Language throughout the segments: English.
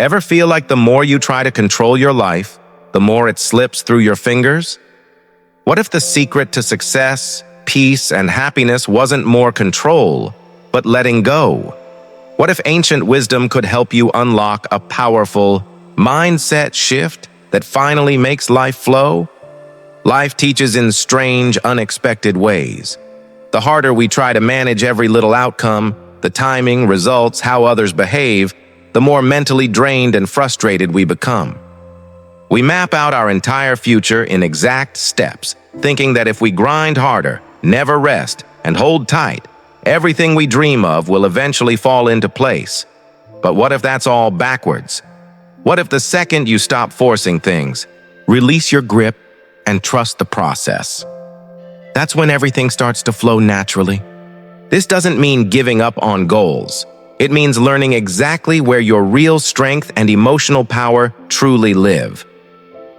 Ever feel like the more you try to control your life, the more it slips through your fingers? What if the secret to success, peace, and happiness wasn't more control, but letting go? What if ancient wisdom could help you unlock a powerful mindset shift that finally makes life flow? Life teaches in strange, unexpected ways. The harder we try to manage every little outcome, the timing, results, how others behave, the more mentally drained and frustrated we become. We map out our entire future in exact steps, thinking that if we grind harder, never rest, and hold tight, everything we dream of will eventually fall into place. But what if that's all backwards? What if the second you stop forcing things, release your grip, and trust the process? That's when everything starts to flow naturally. This doesn't mean giving up on goals. It means learning exactly where your real strength and emotional power truly live.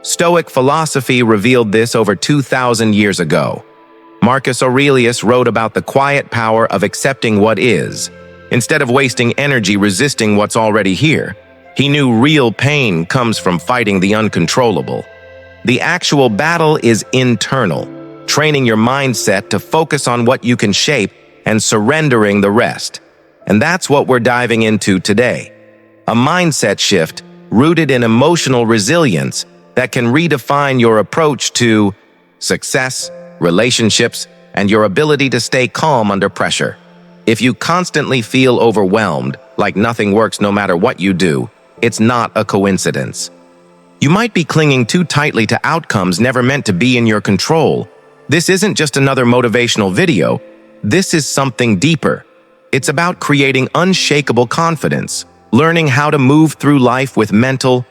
Stoic philosophy revealed this over 2,000 years ago. Marcus Aurelius wrote about the quiet power of accepting what is, instead of wasting energy resisting what's already here. He knew real pain comes from fighting the uncontrollable. The actual battle is internal, training your mindset to focus on what you can shape and surrendering the rest. And that's what we're diving into today. A mindset shift rooted in emotional resilience that can redefine your approach to success, relationships, and your ability to stay calm under pressure. If you constantly feel overwhelmed, like nothing works no matter what you do, it's not a coincidence. You might be clinging too tightly to outcomes never meant to be in your control. This isn't just another motivational video. This is something deeper. It's about creating unshakable confidence, learning how to move through life with mental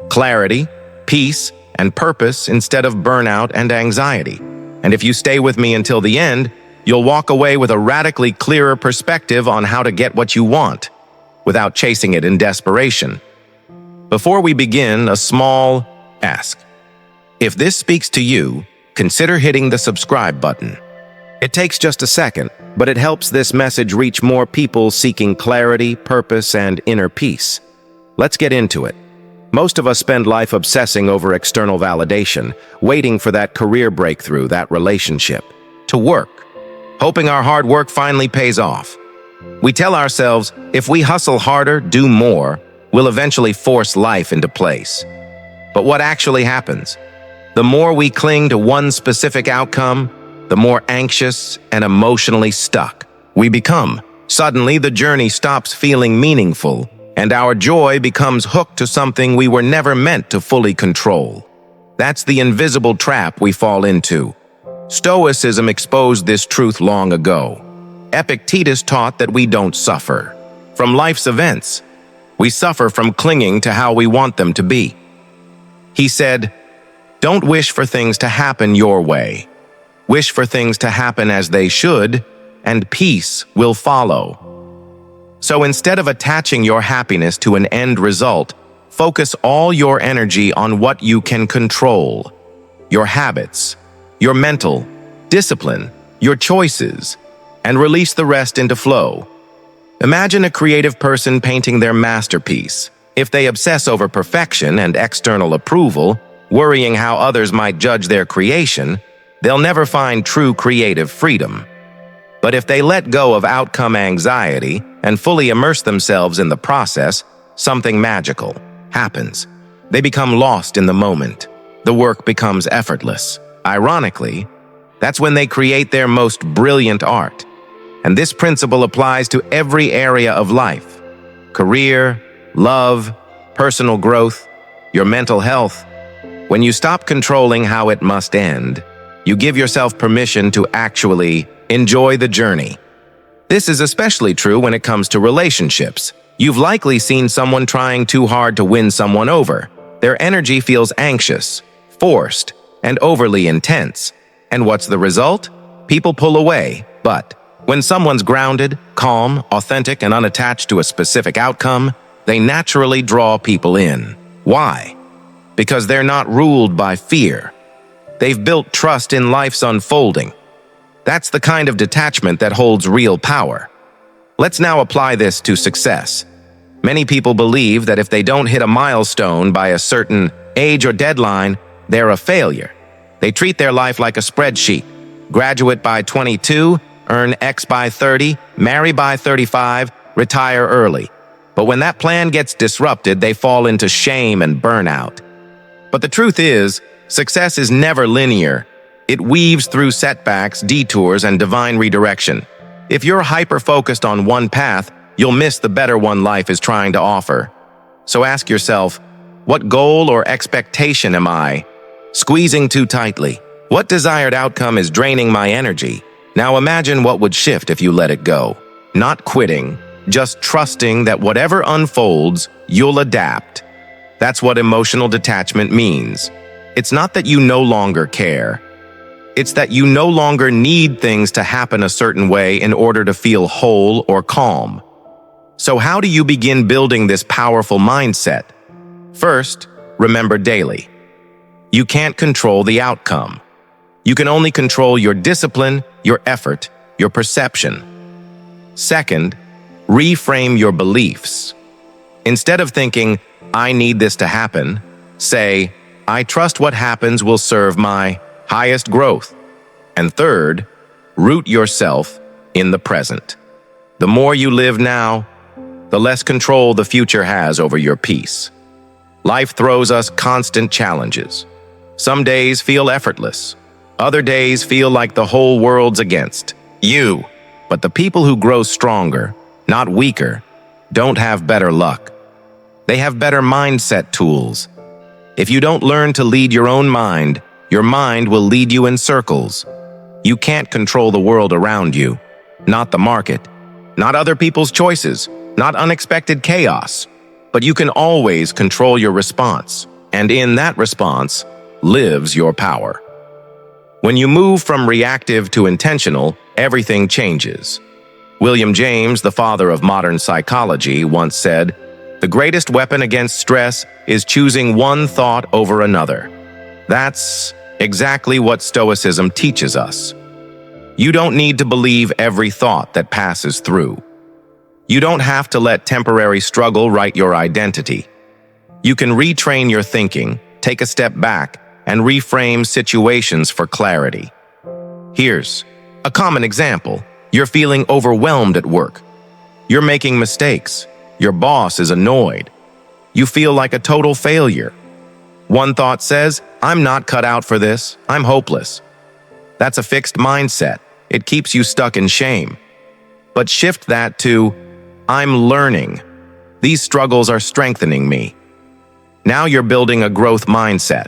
clarity, peace, and purpose instead of burnout and anxiety. And if you stay with me until the end, you'll walk away with a radically clearer perspective on how to get what you want, without chasing it in desperation. Before we begin, a small ask. If this speaks to you, consider hitting the subscribe button. It takes just a second, but it helps this message reach more people seeking clarity, purpose, and inner peace. Let's get into it. Most of us spend life obsessing over external validation, waiting for that career breakthrough, that relationship, to work, hoping our hard work finally pays off. We tell ourselves, if we hustle harder, do more, we'll eventually force life into place. But what actually happens? The more we cling to one specific outcome, the more anxious and emotionally stuck we become. Suddenly, the journey stops feeling meaningful, and our joy becomes hooked to something we were never meant to fully control. That's the invisible trap we fall into. Stoicism exposed this truth long ago. Epictetus taught that we don't suffer from life's events. We suffer from clinging to how we want them to be. He said, "Don't wish for things to happen your way. Wish for things to happen as they should, and peace will follow." So instead of attaching your happiness to an end result, focus all your energy on what you can control. Your habits, your mental discipline, your choices, and release the rest into flow. Imagine a creative person painting their masterpiece. If they obsess over perfection and external approval, worrying how others might judge their creation, they'll never find true creative freedom. But if they let go of outcome anxiety and fully immerse themselves in the process, something magical happens. They become lost in the moment. The work becomes effortless. Ironically, that's when they create their most brilliant art. And this principle applies to every area of life: career, love, personal growth, your mental health. When you stop controlling how it must end, you give yourself permission to actually enjoy the journey. This is especially true when it comes to relationships. You've likely seen someone trying too hard to win someone over. Their energy feels anxious, forced, and overly intense. And what's the result? People pull away. But when someone's grounded, calm, authentic, and unattached to a specific outcome, they naturally draw people in. Why? Because they're not ruled by fear. They've built trust in life's unfolding. That's the kind of detachment that holds real power. Let's now apply this to success. Many people believe that if they don't hit a milestone by a certain age or deadline, they're a failure. They treat their life like a spreadsheet. Graduate by 22, earn X by 30, marry by 35, retire early. But when that plan gets disrupted, they fall into shame and burnout. But the truth is, success is never linear. It weaves through setbacks, detours, and divine redirection. If you're hyper-focused on one path, you'll miss the better one life is trying to offer. So ask yourself, what goal or expectation am I squeezing too tightly? What desired outcome is draining my energy? Now imagine what would shift if you let it go. Not quitting, just trusting that whatever unfolds, you'll adapt. That's what emotional detachment means. It's not that you no longer care. It's that you no longer need things to happen a certain way in order to feel whole or calm. So how do you begin building this powerful mindset? First, remember daily. You can't control the outcome. You can only control your discipline, your effort, your perception. Second, reframe your beliefs. Instead of thinking, I need this to happen, say, I trust what happens will serve my highest growth. And third, root yourself in the present. The more you live now, the less control the future has over your peace. Life throws us constant challenges. Some days feel effortless. Other days feel like the whole world's against you. But the people who grow stronger, not weaker, don't have better luck. They have better mindset tools. If you don't learn to lead your own mind, your mind will lead you in circles. You can't control the world around you, not the market, not other people's choices, not unexpected chaos. But you can always control your response, and in that response lives your power. When you move from reactive to intentional, everything changes. William James, the father of modern psychology, once said, "The greatest weapon against stress is choosing one thought over another." That's exactly what Stoicism teaches us. You don't need to believe every thought that passes through. You don't have to let temporary struggle write your identity. You can retrain your thinking, take a step back, and reframe situations for clarity. Here's a common example. You're feeling overwhelmed at work. You're making mistakes. Your boss is annoyed. You feel like a total failure. One thought says, I'm not cut out for this. I'm hopeless. That's a fixed mindset. It keeps you stuck in shame. But shift that to, I'm learning. These struggles are strengthening me. Now you're building a growth mindset.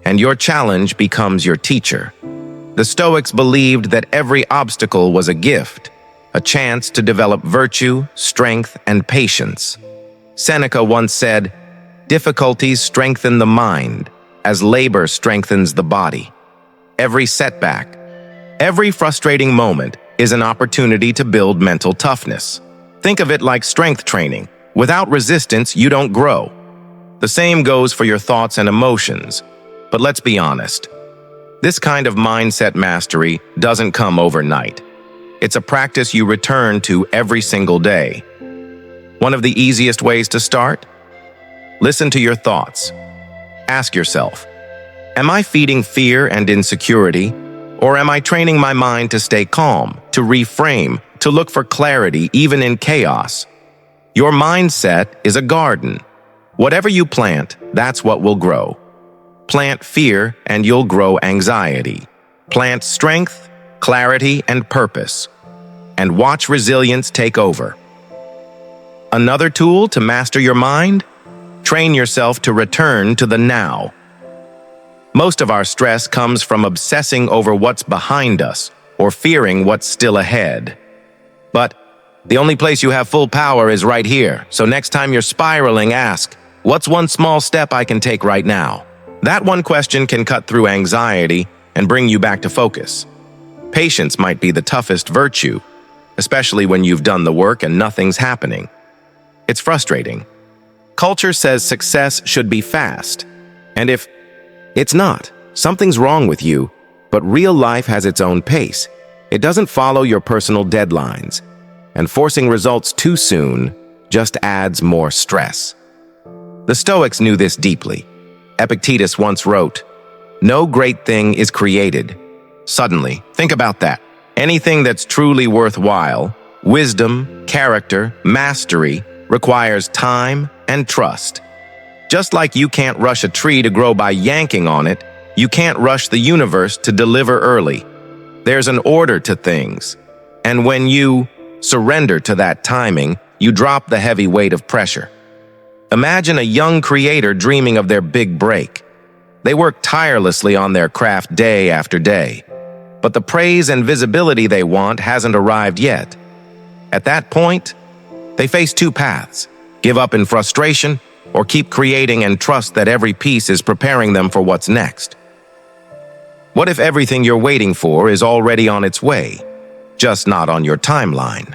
And your challenge becomes your teacher. The Stoics believed that every obstacle was a gift, a chance to develop virtue, strength, and patience. Seneca once said, difficulties strengthen the mind, as labor strengthens the body. Every setback, every frustrating moment is an opportunity to build mental toughness. Think of it like strength training. Without resistance, you don't grow. The same goes for your thoughts and emotions. But let's be honest. This kind of mindset mastery doesn't come overnight. It's a practice you return to every single day. One of the easiest ways to start? Listen to your thoughts. Ask yourself, am I feeding fear and insecurity, or am I training my mind to stay calm, to reframe, to look for clarity even in chaos? Your mindset is a garden. Whatever you plant, that's what will grow. Plant fear and you'll grow anxiety. Plant strength, clarity, and purpose. And watch resilience take over. Another tool to master your mind? Train yourself to return to the now. Most of our stress comes from obsessing over what's behind us or fearing what's still ahead. But the only place you have full power is right here, so next time you're spiraling, ask, what's one small step I can take right now? That one question can cut through anxiety and bring you back to focus. Patience might be the toughest virtue, especially when you've done the work and nothing's happening. It's frustrating. Culture says success should be fast, and if it's not, something's wrong with you, but real life has its own pace. It doesn't follow your personal deadlines, and forcing results too soon just adds more stress. The Stoics knew this deeply. Epictetus once wrote, "No great thing is created suddenly." Think about that. Anything that's truly worthwhile, wisdom, character, mastery, requires time and trust. Just like you can't rush a tree to grow by yanking on it, you can't rush the universe to deliver early. There's an order to things. And when you surrender to that timing, you drop the heavy weight of pressure. Imagine a young creator dreaming of their big break. They work tirelessly on their craft day after day, but the praise and visibility they want hasn't arrived yet. At that point, they face two paths: give up in frustration or keep creating and trust that every piece is preparing them for what's next. What if everything you're waiting for is already on its way, just not on your timeline?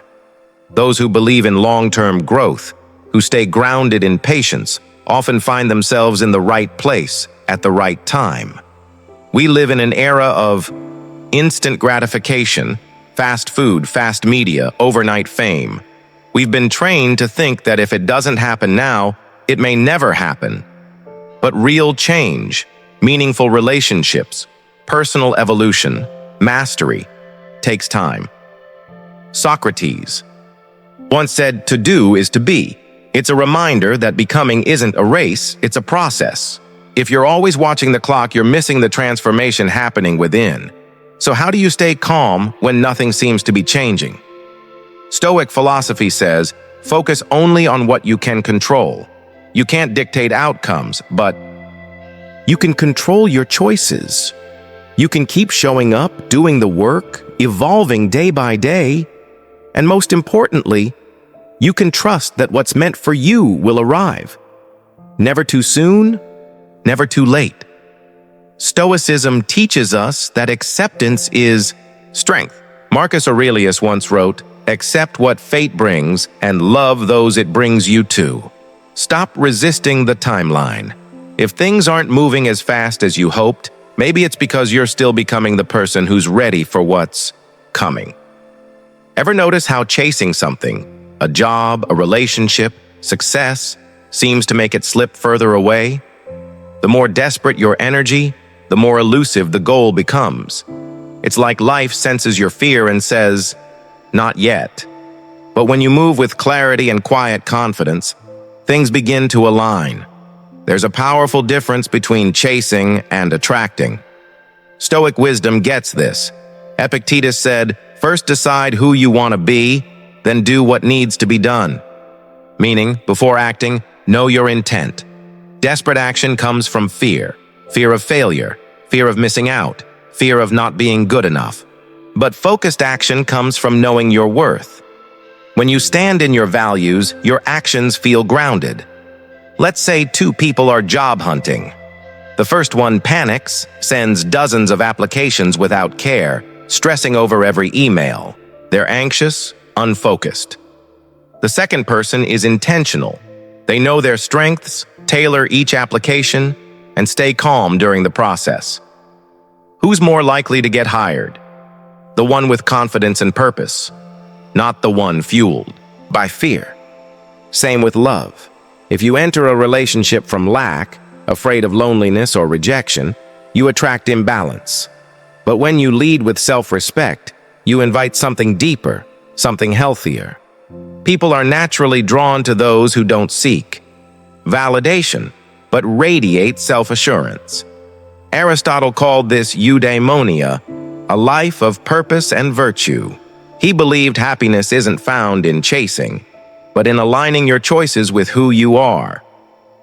Those who believe in long-term growth, who stay grounded in patience, often find themselves in the right place at the right time. We live in an era of instant gratification, fast food, fast media, overnight fame. We've been trained to think that if it doesn't happen now, it may never happen. But real change, meaningful relationships, personal evolution, mastery, takes time. Socrates once said, "To do is to be." It's a reminder that becoming isn't a race, it's a process. If you're always watching the clock, you're missing the transformation happening within. So how do you stay calm when nothing seems to be changing? Stoic philosophy says, focus only on what you can control. You can't dictate outcomes, but you can control your choices. You can keep showing up, doing the work, evolving day by day, and most importantly, you can trust that what's meant for you will arrive. Never too soon, never too late. Stoicism teaches us that acceptance is strength. Marcus Aurelius once wrote, "Accept what fate brings and love those it brings you to." Stop resisting the timeline. If things aren't moving as fast as you hoped, maybe it's because you're still becoming the person who's ready for what's coming. Ever notice how chasing something, a job, a relationship, success, seems to make it slip further away? The more desperate your energy, the more elusive the goal becomes. It's like life senses your fear and says, "Not yet." But when you move with clarity and quiet confidence, things begin to align. There's a powerful difference between chasing and attracting. Stoic wisdom gets this. Epictetus said, "First decide who you want to be, then do what needs to be done." Meaning, before acting, know your intent. Desperate action comes from fear. Fear of failure, fear of missing out, fear of not being good enough. But focused action comes from knowing your worth. When you stand in your values, your actions feel grounded. Let's say two people are job hunting. The first one panics, sends dozens of applications without care, stressing over every email. They're anxious, unfocused. The second person is intentional. They know their strengths, tailor each application, and stay calm during the process. Who's more likely to get hired? The one with confidence and purpose, not the one fueled by fear. Same with love. If you enter a relationship from lack, afraid of loneliness or rejection, you attract imbalance. But when you lead with self-respect, you invite something deeper, something healthier. People are naturally drawn to those who don't seek validation, but radiate self-assurance. Aristotle called this eudaimonia, a life of purpose and virtue. He believed happiness isn't found in chasing, but in aligning your choices with who you are.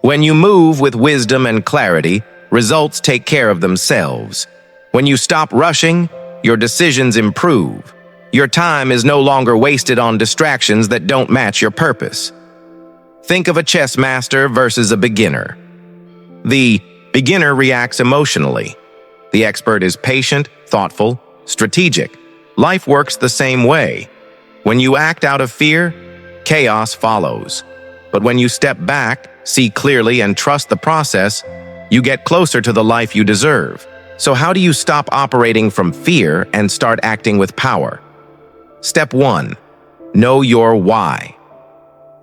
When you move with wisdom and clarity, results take care of themselves. When you stop rushing, your decisions improve. Your time is no longer wasted on distractions that don't match your purpose. Think of a chess master versus a beginner. The beginner reacts emotionally. The expert is patient, thoughtful, strategic. Life works the same way. When you act out of fear, chaos follows. But when you step back, see clearly, and trust the process, you get closer to the life you deserve. So how do you stop operating from fear and start acting with power? Step 1. Know your why.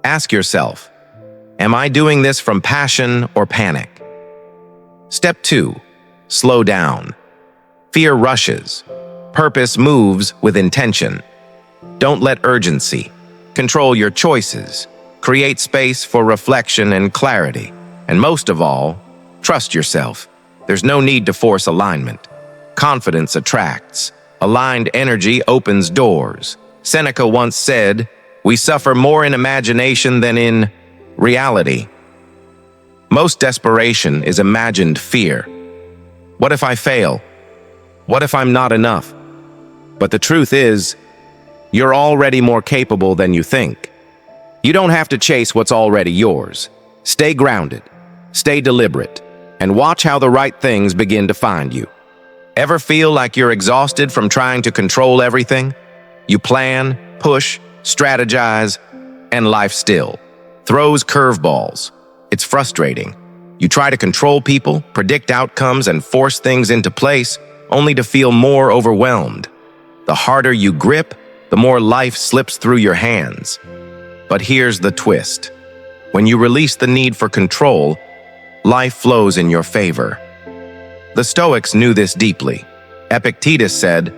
Ask yourself, am I doing this from passion or panic? Step 2. Slow down. Fear rushes. Purpose moves with intention. Don't let urgency control your choices. Create space for reflection and clarity. And most of all, trust yourself. There's no need to force alignment. Confidence attracts. Aligned energy opens doors. Seneca once said, "We suffer more in imagination than in reality." Most desperation is imagined fear. What if I fail? What if I'm not enough? But the truth is, you're already more capable than you think. You don't have to chase what's already yours. Stay grounded, stay deliberate, and watch how the right things begin to find you. Ever feel like you're exhausted from trying to control everything? You plan, push, strategize, and life still throws curveballs. It's frustrating. You try to control people, predict outcomes, and force things into place, only to feel more overwhelmed. The harder you grip, the more life slips through your hands. But here's the twist. When you release the need for control, life flows in your favor. The Stoics knew this deeply. Epictetus said,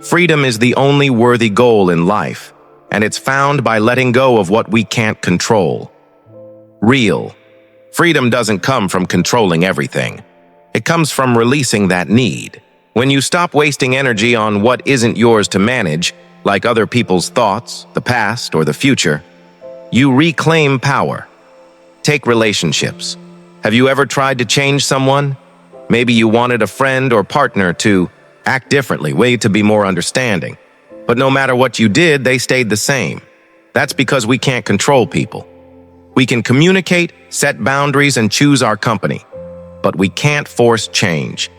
"Freedom is the only worthy goal in life, and it's found by letting go of what we can't control." Real freedom doesn't come from controlling everything. It comes from releasing that need. When you stop wasting energy on what isn't yours to manage, like other people's thoughts, the past, or the future, you reclaim power. Take relationships. Have you ever tried to change someone? Maybe you wanted a friend or partner to act differently, way to be more understanding. But no matter what you did, they stayed the same. That's because we can't control people. We can communicate, set boundaries, and choose our company. But we can't force change.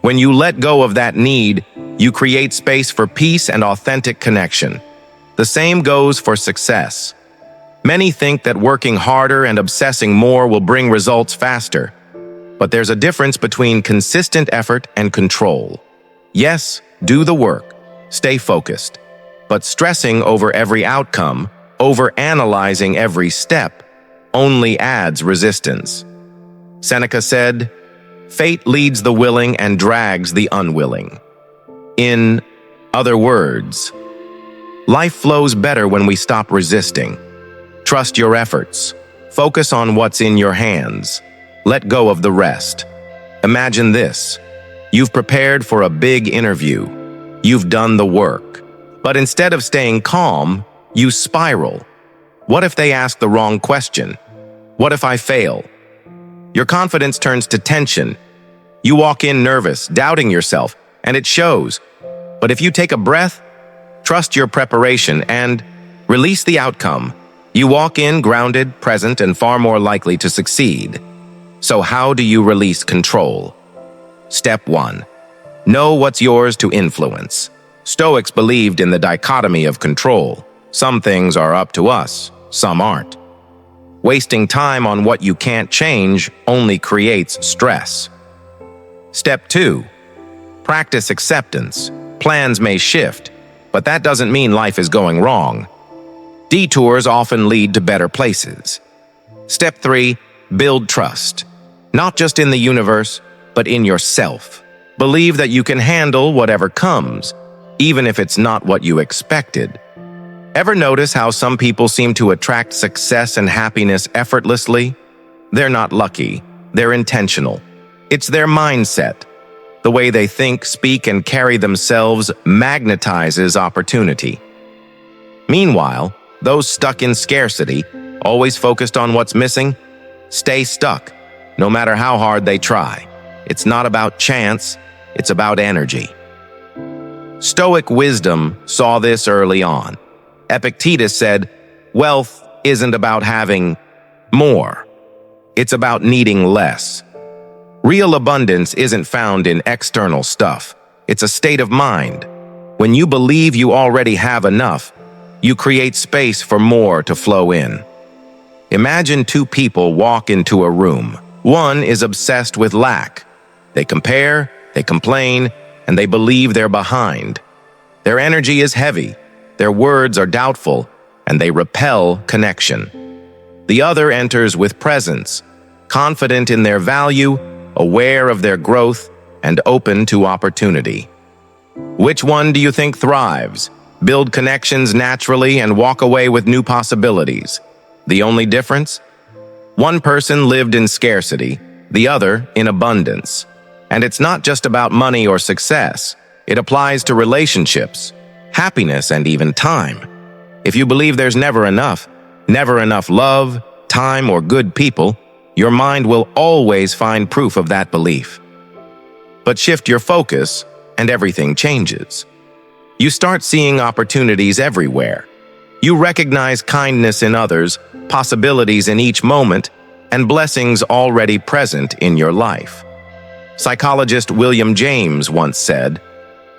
When you let go of that need, you create space for peace and authentic connection. The same goes for success. Many think that working harder and obsessing more will bring results faster. But there's a difference between consistent effort and control. Yes, do the work, stay focused. But stressing over every outcome, overanalyzing every step, only adds resistance. Seneca said, "Fate leads the willing and drags the unwilling." In other words, life flows better when we stop resisting. Trust your efforts. Focus on what's in your hands. Let go of the rest. Imagine this. You've prepared for a big interview. You've done the work. But instead of staying calm, you spiral. What if they ask the wrong question? What if I fail? Your confidence turns to tension. You walk in nervous, doubting yourself, and it shows. But if you take a breath, trust your preparation, and release the outcome, you walk in grounded, present, and far more likely to succeed. So how do you release control? Step 1. Know what's yours to influence. Stoics believed in the dichotomy of control. Some things are up to us, some aren't. Wasting time on what you can't change only creates stress. Step 2. Practice acceptance. Plans may shift, but that doesn't mean life is going wrong. Detours often lead to better places. Step 3. Build trust. Not just in the universe, but in yourself. Believe that you can handle whatever comes, even if it's not what you expected. Ever notice how some people seem to attract success and happiness effortlessly? They're not lucky, they're intentional. It's their mindset. The way they think, speak, and carry themselves magnetizes opportunity. Meanwhile, those stuck in scarcity, always focused on what's missing, stay stuck, no matter how hard they try. It's not about chance, it's about energy. Stoic wisdom saw this early on. Epictetus said, "Wealth isn't about having more. It's about needing less." Real abundance isn't found in external stuff. It's a state of mind. When you believe you already have enough, you create space for more to flow in. Imagine two people walk into a room. One is obsessed with lack. They compare, they complain, and they believe they're behind. Their energy is heavy, their words are doubtful, and they repel connection. The other enters with presence, confident in their value, aware of their growth, and open to opportunity. Which one do you think thrives? Build connections naturally and walk away with new possibilities. The only difference? One person lived in scarcity, the other in abundance. And it's not just about money or success. It applies to relationships, happiness, and even time. If you believe there's never enough love, time, or good people, your mind will always find proof of that belief. But shift your focus, and everything changes. You start seeing opportunities everywhere. You recognize kindness in others, possibilities in each moment, and blessings already present in your life. Psychologist William James once said,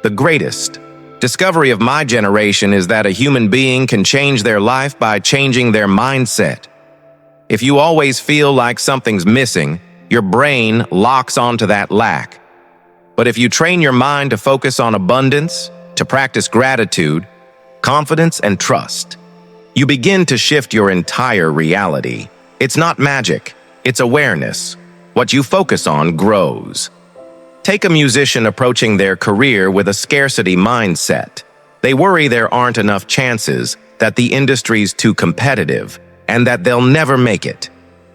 "The greatest discovery of my generation is that a human being can change their life by changing their mindset." If you always feel like something's missing, your brain locks onto that lack. But if you train your mind to focus on abundance, to practice gratitude, confidence, and trust, you begin to shift your entire reality. It's not magic, it's awareness. What you focus on grows. Take a musician approaching their career with a scarcity mindset. They worry there aren't enough chances, that the industry's too competitive, and that they'll never make it.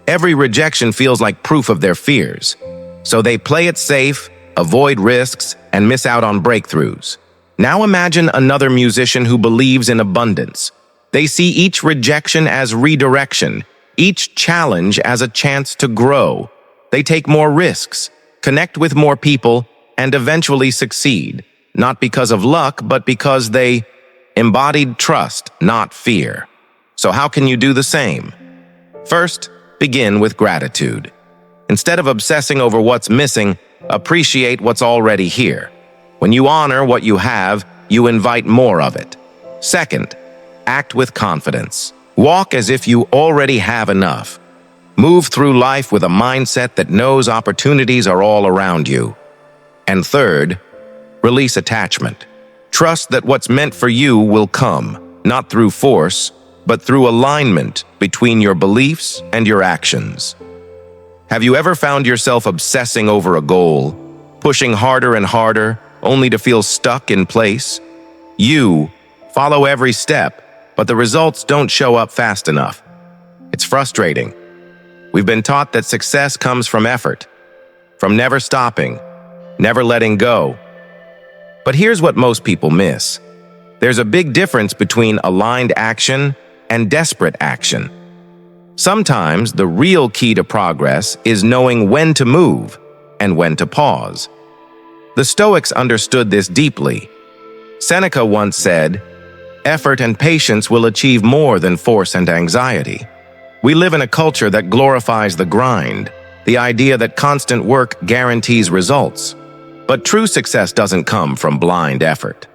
Every rejection feels like proof of their fears. So they play it safe, avoid risks, and miss out on breakthroughs. Now imagine another musician who believes in abundance. They see each rejection as redirection, each challenge as a chance to grow. They take more risks, connect with more people, and eventually succeed, not because of luck, but because they embodied trust, not fear. So how can you do the same? First, begin with gratitude. Instead of obsessing over what's missing, appreciate what's already here. When you honor what you have, you invite more of it. Second, act with confidence. Walk as if you already have enough. Move through life with a mindset that knows opportunities are all around you. And third, release attachment. Trust that what's meant for you will come, not through force, but through alignment between your beliefs and your actions. Have you ever found yourself obsessing over a goal, pushing harder and harder, only to feel stuck in place? You follow every step, but the results don't show up fast enough. It's frustrating. We've been taught that success comes from effort, from never stopping, never letting go. But here's what most people miss. There's a big difference between aligned action and desperate action. Sometimes the real key to progress is knowing when to move and when to pause. The Stoics understood this deeply. Seneca once said, "Effort and patience will achieve more than force and anxiety." We live in a culture that glorifies the grind, the idea that constant work guarantees results. But true success doesn't come from blind effort.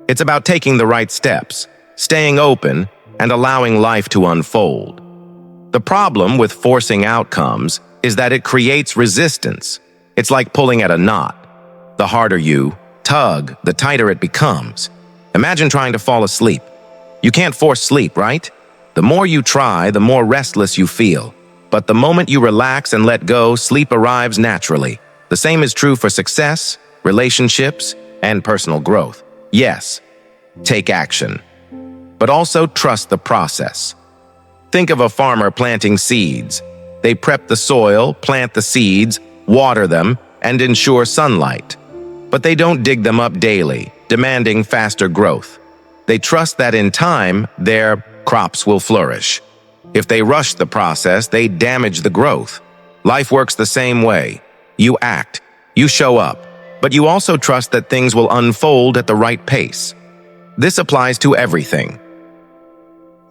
It's about taking the right steps, staying open, and allowing life to unfold. The problem with forcing outcomes is that it creates resistance. It's like pulling at a knot. The harder you tug, the tighter it becomes. Imagine trying to fall asleep. You can't force sleep, right? The more you try, the more restless you feel. But the moment you relax and let go, sleep arrives naturally. The same is true for success, relationships, and personal growth. Yes, take action, but also trust the process. Think of a farmer planting seeds. They prep the soil, plant the seeds, water them, and ensure sunlight. But they don't dig them up daily, demanding faster growth. They trust that in time, their crops will flourish. If they rush the process, they damage the growth. Life works the same way. You act, you show up, but you also trust that things will unfold at the right pace. This applies to everything.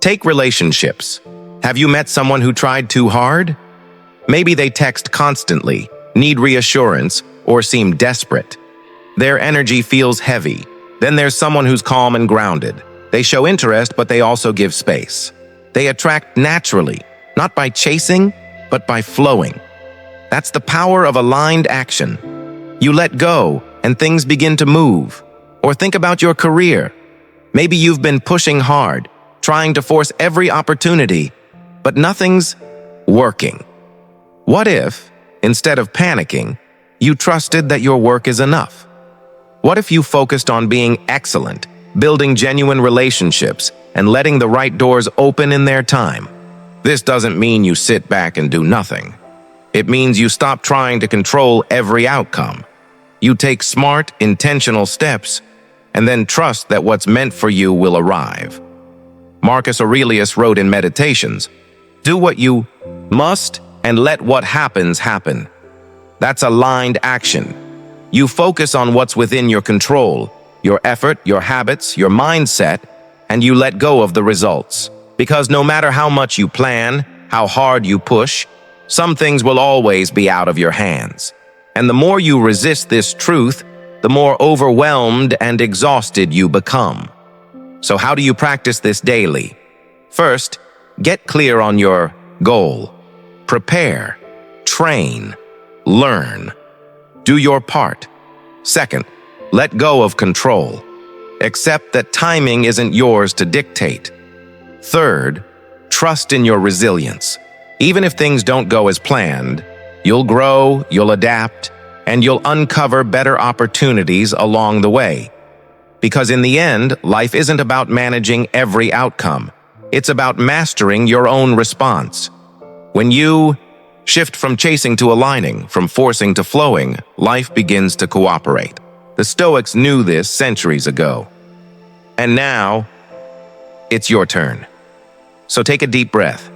Take relationships. Have you met someone who tried too hard? Maybe they text constantly, need reassurance, or seem desperate. Their energy feels heavy. Then there's someone who's calm and grounded. They show interest, but they also give space. They attract naturally, not by chasing, but by flowing. That's the power of aligned action. You let go, and things begin to move. Or think about your career. Maybe you've been pushing hard, trying to force every opportunity, but nothing's working. What if, instead of panicking, you trusted that your work is enough? What if you focused on being excellent, building genuine relationships, and letting the right doors open in their time? This doesn't mean you sit back and do nothing. It means you stop trying to control every outcome. You take smart, intentional steps, and then trust that what's meant for you will arrive. Marcus Aurelius wrote in Meditations, "Do what you must and let what happens happen." That's aligned action. You focus on what's within your control, your effort, your habits, your mindset, and you let go of the results. Because no matter how much you plan, how hard you push, some things will always be out of your hands. And the more you resist this truth, the more overwhelmed and exhausted you become. So how do you practice this daily? First, get clear on your goal. Prepare, train, learn. Do your part. Second, let go of control. Accept that timing isn't yours to dictate. Third, trust in your resilience. Even if things don't go as planned, you'll grow, you'll adapt, and you'll uncover better opportunities along the way. Because in the end, life isn't about managing every outcome. It's about mastering your own response. When you shift from chasing to aligning, from forcing to flowing, life begins to cooperate. The Stoics knew this centuries ago. And now, it's your turn. So take a deep breath,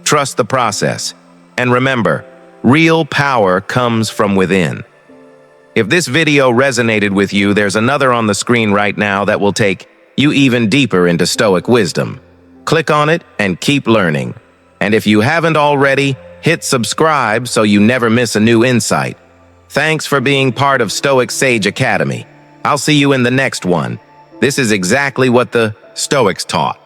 trust the process, and remember, real power comes from within. If this video resonated with you, there's another on the screen right now that will take you even deeper into Stoic wisdom. Click on it and keep learning. And if you haven't already, hit subscribe so you never miss a new insight. Thanks for being part of Stoic Sage Academy. I'll see you in the next one. This is exactly what the Stoics taught.